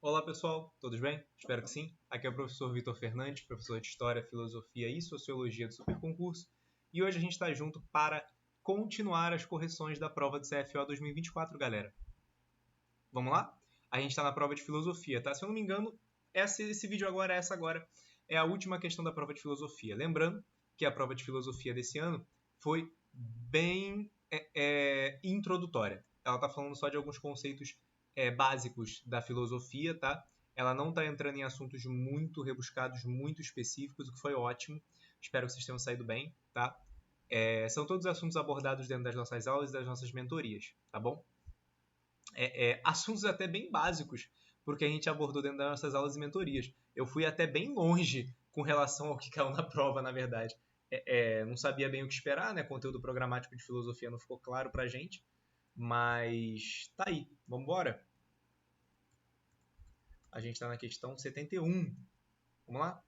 Olá pessoal, todos bem? Espero que sim. Aqui é o professor Vitor Fernandes, professor de História, Filosofia e Sociologia do Superconcurso, e hoje a gente está junto para continuar as correções da prova de CFO 2024, galera. Vamos lá? A gente está na prova de Filosofia, tá? Se eu não me engano, esse vídeo agora, essa agora, é a última questão da prova de Filosofia. Lembrando que a prova de Filosofia desse ano foi bem introdutória. Ela está falando só de alguns conceitos básicos da filosofia, tá? Ela não está entrando em assuntos muito rebuscados, muito específicos, o que foi ótimo. Espero que vocês tenham saído bem, tá? São todos assuntos abordados dentro das nossas aulas e das nossas mentorias, tá bom? Assuntos até bem básicos, porque a gente abordou dentro das nossas aulas e mentorias. Eu fui até bem longe com relação ao que caiu na prova, na verdade. Não sabia bem o que esperar, né? Conteúdo programático de filosofia não ficou claro pra gente, mas tá aí, vamos embora? A gente está na questão 71. Vamos lá?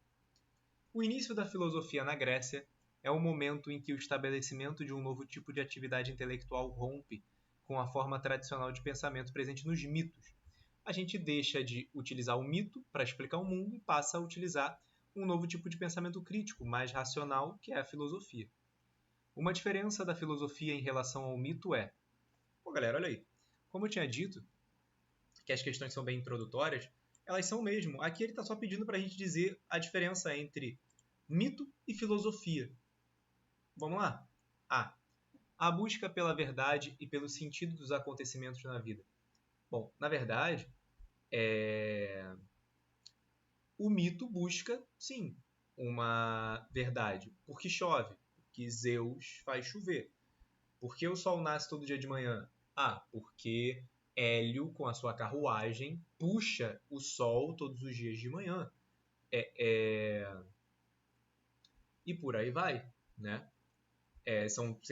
O início da filosofia na Grécia é o momento em que o estabelecimento de um novo tipo de atividade intelectual rompe com a forma tradicional de pensamento presente nos mitos. A gente deixa de utilizar o mito para explicar o mundo e passa a utilizar um novo tipo de pensamento crítico, mais racional, que é a filosofia. Uma diferença da filosofia em relação ao mito é... Pô, galera, olha aí. Como eu tinha dito, que as questões são bem introdutórias, elas são mesmo. Aqui ele está só pedindo para a gente dizer a diferença entre mito e filosofia. Vamos lá? A busca pela verdade e pelo sentido dos acontecimentos na vida. Bom, na verdade, o mito busca, sim, uma verdade. Por que chove? Porque Zeus faz chover. Por que o sol nasce todo dia de manhã? Porque Hélio, com a sua carruagem, puxa o sol todos os dias de manhã. E por aí vai, né?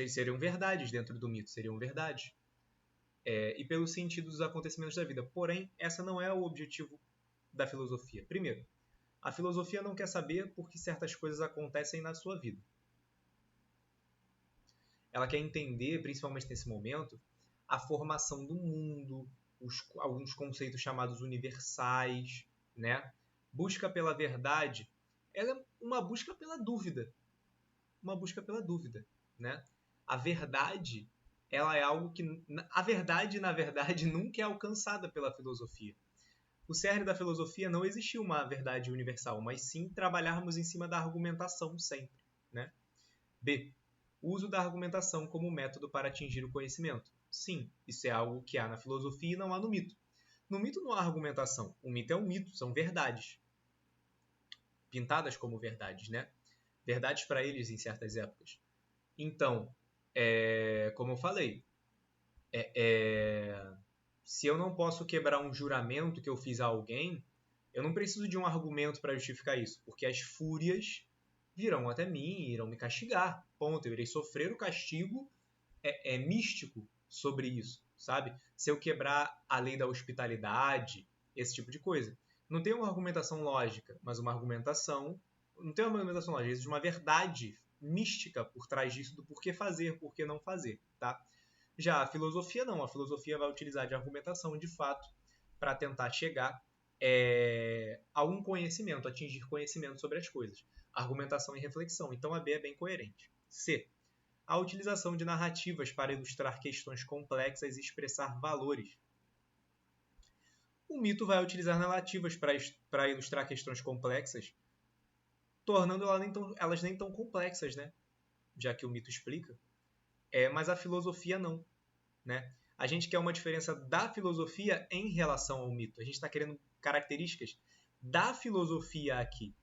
Seriam verdades dentro do mito, seriam verdades. E pelo sentido dos acontecimentos da vida. Porém, essa não é o objetivo da filosofia. Primeiro, a filosofia não quer saber por que certas coisas acontecem na sua vida. Ela quer entender, principalmente nesse momento, a formação do mundo, alguns conceitos chamados universais, né? Busca pela verdade, ela é uma busca pela dúvida. Uma busca pela dúvida, né? A verdade, ela é algo que... A verdade, na verdade, nunca é alcançada pela filosofia. O cerne da filosofia não existiu uma verdade universal, mas sim trabalharmos em cima da argumentação sempre, né? B. Uso da argumentação como método para atingir o conhecimento. Sim, isso é algo que há na filosofia e não há no mito. No mito não há argumentação. O mito é um mito, são verdades. Pintadas como verdades, né? Verdades para eles em certas épocas. Então, como eu falei, se eu não posso quebrar um juramento que eu fiz a alguém, eu não preciso de um argumento para justificar isso, porque as fúrias virão até mim e irão me castigar. Ponto. Eu irei sofrer o castigo místico sobre isso, sabe? Se eu quebrar a lei da hospitalidade, esse tipo de coisa. Não tem uma argumentação lógica, mas uma argumentação... Não tem uma argumentação lógica, existe uma verdade mística por trás disso do porquê fazer, porquê não fazer, tá? Já a filosofia não. A filosofia vai utilizar de argumentação, de fato, para tentar chegar a um conhecimento, atingir conhecimento sobre as coisas. Argumentação e reflexão. Então a B é bem coerente. C. A utilização de narrativas para ilustrar questões complexas e expressar valores. O mito vai utilizar narrativas para ilustrar questões complexas, tornando elas nem tão complexas, né? Já que o mito explica. Mas a filosofia não, né? A gente quer uma diferença da filosofia em relação ao mito. A gente está querendo características da filosofia aqui.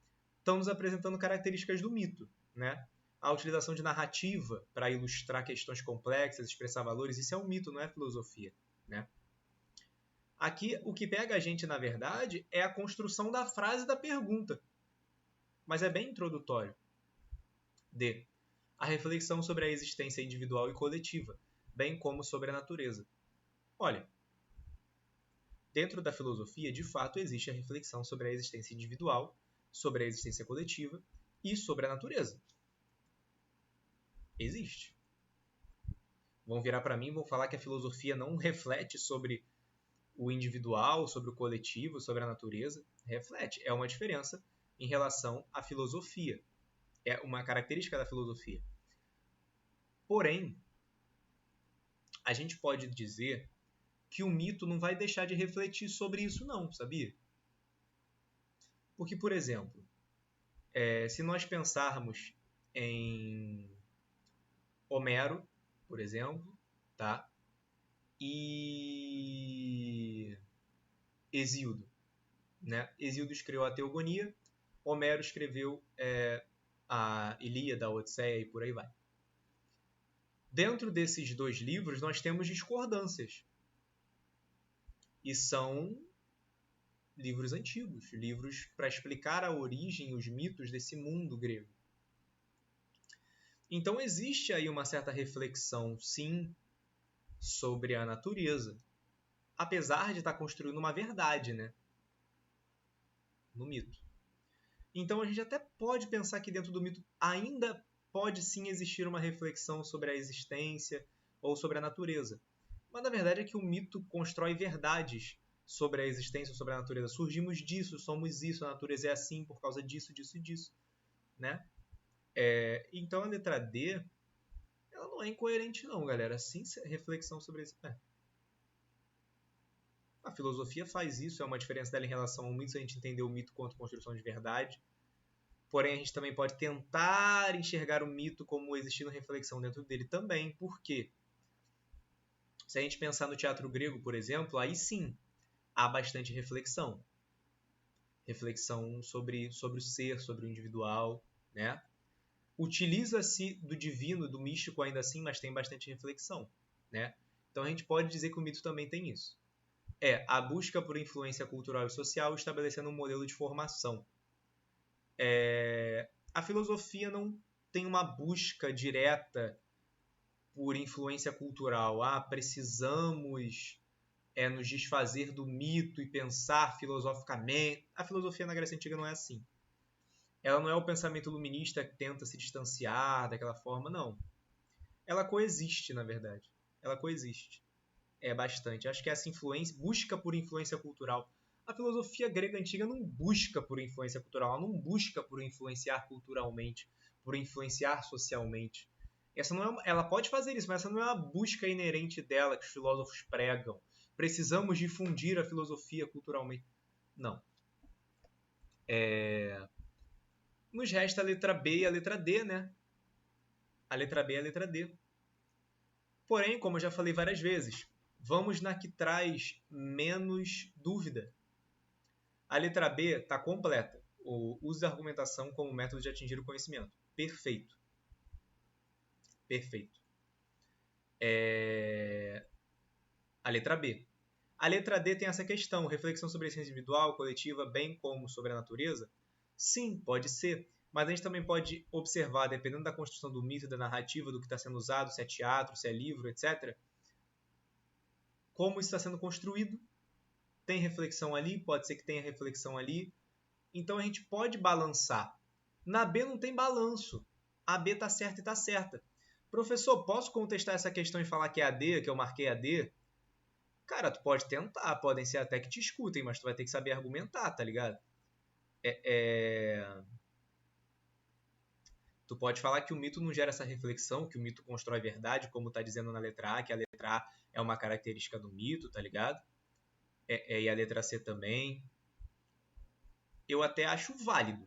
Estão nos apresentando características do mito, né? A utilização de narrativa para ilustrar questões complexas, expressar valores, isso é um mito, não é filosofia, né? Aqui, o que pega a gente, na verdade, é a construção da frase da pergunta. Mas é bem introdutório. D. A reflexão sobre a existência individual e coletiva, bem como sobre a natureza. Olha, dentro da filosofia, de fato, existe a reflexão sobre a existência individual, sobre a existência coletiva e sobre a natureza. Existe. Vão virar para mim e vão falar que a filosofia não reflete sobre o individual, sobre o coletivo, sobre a natureza, reflete. É uma diferença em relação à filosofia. É uma característica da filosofia. Porém, a gente pode dizer que o mito não vai deixar de refletir sobre isso não, sabia? Porque, por exemplo, se nós pensarmos em Homero, por exemplo, tá? E Hesíodo, né? Hesíodo escreveu a Teogonia, Homero escreveu a Ilíada, a Odisseia e por aí vai. Dentro desses dois livros, nós temos discordâncias. E são livros antigos, livros para explicar a origem e os mitos desse mundo grego. Então existe aí uma certa reflexão, sim, sobre a natureza, apesar de estar construindo uma verdade, né? No mito. Então a gente até pode pensar que dentro do mito ainda pode sim existir uma reflexão sobre a existência ou sobre a natureza. Mas na verdade é que o mito constrói verdades sobre a existência, sobre a natureza. Surgimos disso, somos isso, a natureza é assim por causa disso, disso e disso, né? Então a letra D, ela não é incoerente não, galera. Sim, reflexão sobre isso. A filosofia faz isso, é uma diferença dela em relação ao mito, se a gente entender o mito quanto construção de verdade. Porém, a gente também pode tentar enxergar o mito como existindo reflexão dentro dele também. Por quê? Se a gente pensar no teatro grego, por exemplo, aí sim há bastante reflexão. Reflexão sobre o ser, sobre o individual, né? Utiliza-se do divino, do místico ainda assim, mas tem bastante reflexão, né? Então a gente pode dizer que o mito também tem isso. A busca por influência cultural e social estabelecendo um modelo de formação. A filosofia não tem uma busca direta por influência cultural. Precisamos nos desfazer do mito e pensar filosoficamente. A filosofia na Grécia Antiga não é assim. Ela não é o pensamento iluminista que tenta se distanciar daquela forma, não. Ela coexiste, na verdade. Ela coexiste. Bastante. Acho que essa influência, busca por influência cultural. A filosofia grega antiga não busca por influência cultural, ela não busca por influenciar culturalmente, por influenciar socialmente. Ela pode fazer isso, mas essa não é uma busca inerente dela que os filósofos pregam. Precisamos difundir a filosofia culturalmente. Não. Nos resta a letra B e a letra D, né? A letra B e a letra D. Porém, como eu já falei várias vezes, vamos na que traz menos dúvida. A letra B está completa. O uso da argumentação como método de atingir o conhecimento. Perfeito. Perfeito. A letra B. A letra D tem essa questão, reflexão sobre a essência individual, coletiva, bem como sobre a natureza? Sim, pode ser. Mas a gente também pode observar, dependendo da construção do mito, da narrativa, do que está sendo usado, se é teatro, se é livro, etc., como isso está sendo construído. Tem reflexão ali, pode ser que tenha reflexão ali. Então a gente pode balançar. Na B não tem balanço. A B está certa e está certa. Professor, posso contestar essa questão e falar que é a D, que eu marquei a D? Cara, tu pode tentar, podem ser até que te escutem, mas tu vai ter que saber argumentar, tá ligado? Tu pode falar que o mito não gera essa reflexão, que o mito constrói verdade, como tá dizendo na letra A, que a letra A é uma característica do mito, tá ligado? E a letra C também. Eu até acho válido,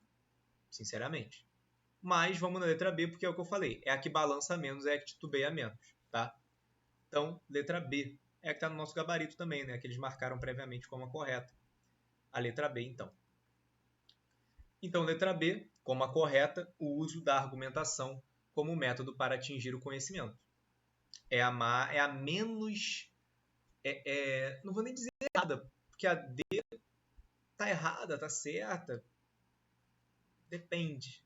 sinceramente. Mas vamos na letra B, porque é o que eu falei. É a que balança menos, é a que titubeia menos, tá? Então, letra B é a que está no nosso gabarito também, né? Que eles marcaram previamente como a correta. A letra B, então. Então, letra B, como a correta, o uso da argumentação como método para atingir o conhecimento. É a menos... não vou nem dizer errada, porque a D tá errada, tá certa. Depende.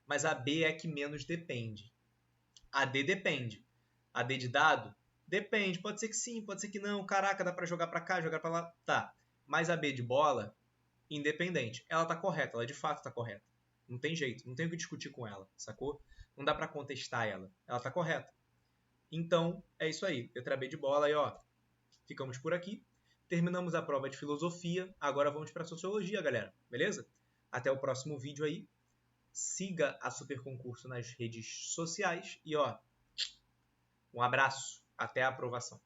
Mas a B é a que menos depende. A D depende. A D de dado? Depende. Pode ser que sim, pode ser que não. Caraca, dá pra jogar pra cá, jogar pra lá. Tá. Mas a B de bola, independente. Ela tá correta, ela de fato tá correta. Não tem jeito, não tem o que discutir com ela, sacou? Não dá pra contestar ela. Ela tá correta. Então, é isso aí. Letra B de bola aí, ó. Ficamos por aqui. Terminamos a prova de filosofia, agora vamos para sociologia, galera, beleza? Até o próximo vídeo aí. Siga a Super Concurso nas redes sociais e, ó, um abraço, até a aprovação.